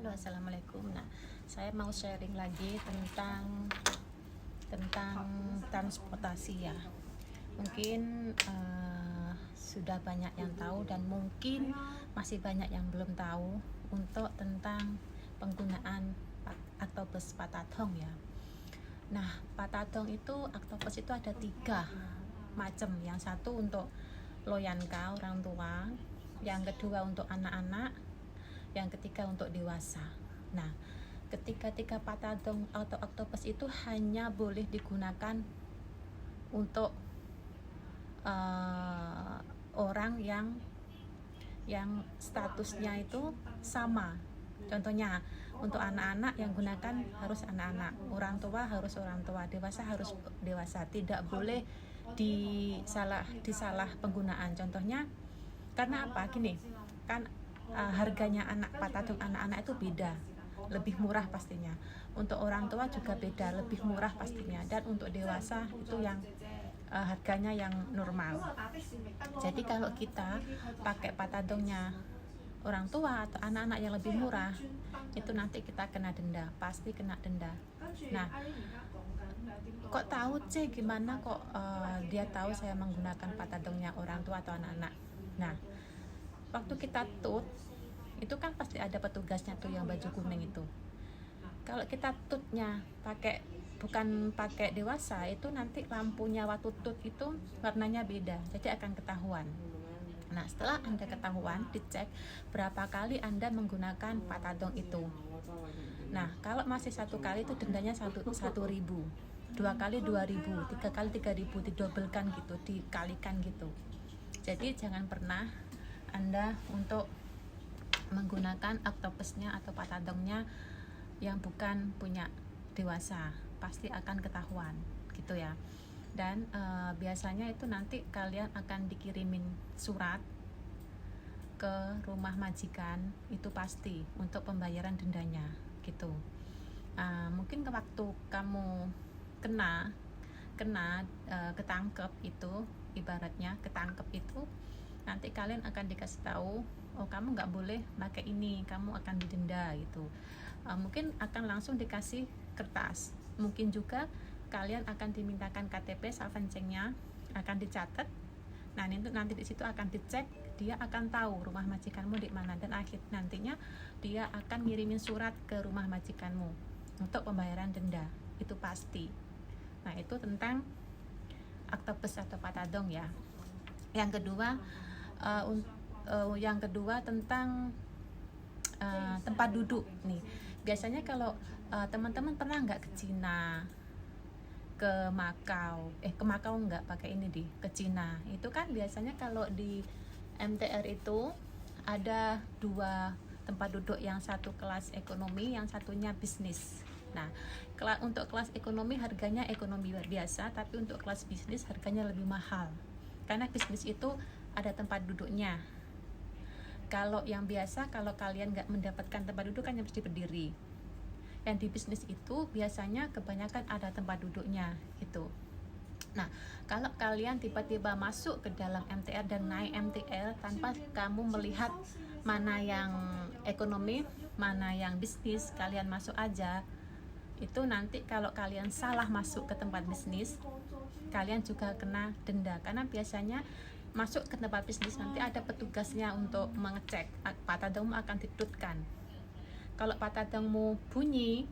Halo, assalamualaikum. Nah, saya mau sharing lagi tentang transportasi ya. Mungkin sudah banyak yang tahu dan mungkin masih banyak yang belum tahu untuk tentang penggunaan aktopus patadong ya. Nah, patadong itu aktopus itu ada 3 macam. Yang satu untuk loyanka orang tua, yang kedua untuk anak-anak, yang ketiga untuk dewasa. Nah, ketiga patadong atau oktopus itu hanya boleh digunakan untuk orang yang statusnya itu sama. Contohnya untuk anak-anak yang gunakan harus anak-anak, orang tua harus orang tua, dewasa harus dewasa. Tidak boleh disalah penggunaan. Contohnya karena apa? Gini, kan harganya patadong anak-anak itu beda, lebih murah pastinya. Untuk orang tua juga beda, lebih murah pastinya. Dan untuk dewasa itu yang harganya yang normal. Jadi kalau kita pakai patadongnya orang tua atau anak-anak yang lebih murah, itu nanti kita kena denda, pasti kena denda. Nah, kok tahu gimana kok dia tahu saya menggunakan patadongnya orang tua atau anak-anak? Nah, waktu kita tut itu kan pasti ada petugasnya tuh yang baju kuning itu. Kalau kita tutnya bukan pakai dewasa, itu nanti lampunya waktu tut itu warnanya beda, jadi akan ketahuan. Nah, setelah Anda ketahuan, dicek berapa kali Anda menggunakan patadong itu. Nah, kalau masih 1 kali itu dendanya 1.000, 2 kali 2.000, 3 kali 3.000, didobelkan gitu, dikalikan gitu. Jadi jangan pernah Anda untuk menggunakan oktopusnya atau patadongnya yang bukan punya dewasa, pasti akan ketahuan gitu ya. Dan biasanya itu nanti kalian akan dikirimin surat ke rumah majikan, itu pasti untuk pembayaran dendanya gitu. Mungkin waktu kamu kena ketangkep itu, ibaratnya ketangkep itu, nanti kalian akan dikasih tahu, oh kamu nggak boleh pakai ini, kamu akan didenda gitu. Mungkin akan langsung dikasih kertas, mungkin juga kalian akan dimintakan KTP salvencengnya, akan dicatat. Nah, itu nanti di situ akan dicek, dia akan tahu rumah majikanmu di mana, dan nantinya dia akan ngirimin surat ke rumah majikanmu untuk pembayaran denda, itu pasti. Nah, itu tentang aktopus atau patadong ya. Yang kedua tentang tempat duduk nih. Biasanya kalau teman-teman pernah nggak ke Cina, ke Makau nggak, pakai ini ke Cina. Itu kan biasanya kalau di MTR itu ada 2 tempat duduk, yang satu kelas ekonomi, yang satunya bisnis. Nah, untuk kelas ekonomi harganya ekonomi biasa, tapi untuk kelas bisnis harganya lebih mahal. Karena bisnis itu ada tempat duduknya. Kalau yang biasa, kalau kalian nggak mendapatkan tempat duduk kan harus berdiri. Yang di bisnis itu biasanya kebanyakan ada tempat duduknya gitu. Nah, kalau kalian tiba-tiba masuk ke dalam MTR dan naik MTR tanpa kamu melihat mana yang ekonomi, mana yang bisnis, kalian masuk aja, itu nanti kalau kalian salah masuk ke tempat bisnis, kalian juga kena denda. Karena biasanya masuk ke tempat bisnis nanti ada petugasnya untuk mengecek patadongmu akan ditutkan. Kalau patadongmu bunyi,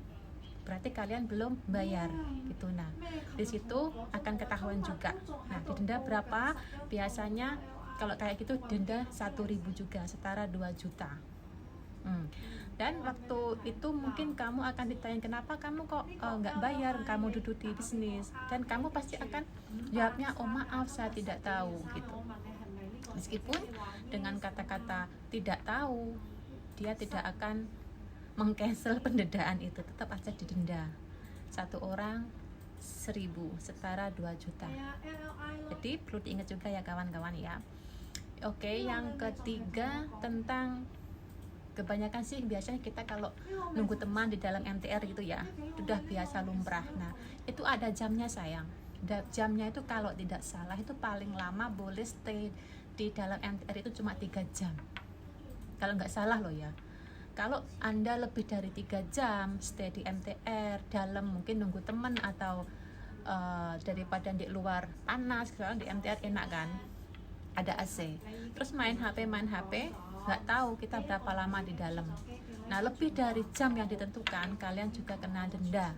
berarti kalian belum bayar gitu. Nah, di situ akan ketahuan juga. Nah, didenda berapa? Biasanya kalau kayak gitu denda 1.000 juga, setara 2 juta. Dan waktu itu mungkin kamu akan ditanya, kenapa kamu kok nggak bayar, kamu duduk di bisnis, dan kamu pasti akan jawabnya, oh maaf saya tidak tahu gitu. Meskipun dengan kata-kata tidak tahu, dia tidak akan mengcancel pendendaan itu, tetap aja didenda. 1 orang 1.000, setara 2 juta. Jadi perlu diingat juga ya kawan-kawan ya. Oke, yang ketiga tentang, kebanyakan sih biasanya kita kalau nunggu teman di dalam MTR gitu ya, sudah biasa lumrah. Nah, itu ada jamnya sayang. Jamnya itu kalau tidak salah itu paling lama boleh stay di dalam MTR itu cuma 3 jam. Kalau nggak salah loh ya. Kalau Anda lebih dari 3 jam stay di MTR dalam, mungkin nunggu teman atau daripada di luar panas, soalnya di MTR enak kan, ada AC, terus main HP nggak tahu kita berapa lama di dalam. Nah, lebih dari jam yang ditentukan kalian juga kena denda.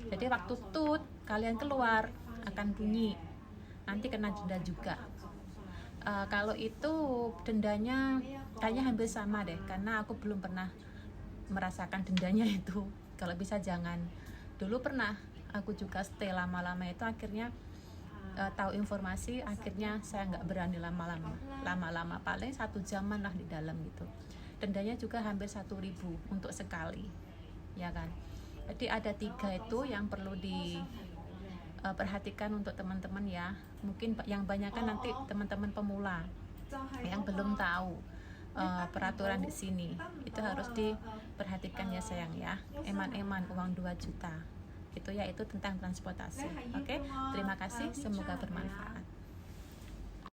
Jadi waktu tut kalian keluar akan bunyi, nanti kena denda juga. Kalau itu dendanya kayaknya hampir sama deh, karena aku belum pernah merasakan dendanya itu. Kalau bisa jangan. Dulu pernah aku juga stay lama-lama itu, akhirnya tahu informasi, akhirnya saya nggak berani lama-lama paling 1 jaman lah di dalam gitu. Dendanya juga hampir 1.000 untuk sekali, ya kan. Jadi ada 3 itu yang perlu diperhatikan untuk teman-teman ya. Mungkin yang banyak kan nanti teman-teman pemula yang belum tahu peraturan di sini, itu harus diperhatikan ya sayang ya. Eman-eman uang 2 juta itu ya, itu tentang transportasi. Oke, terima kasih, semoga bermanfaat.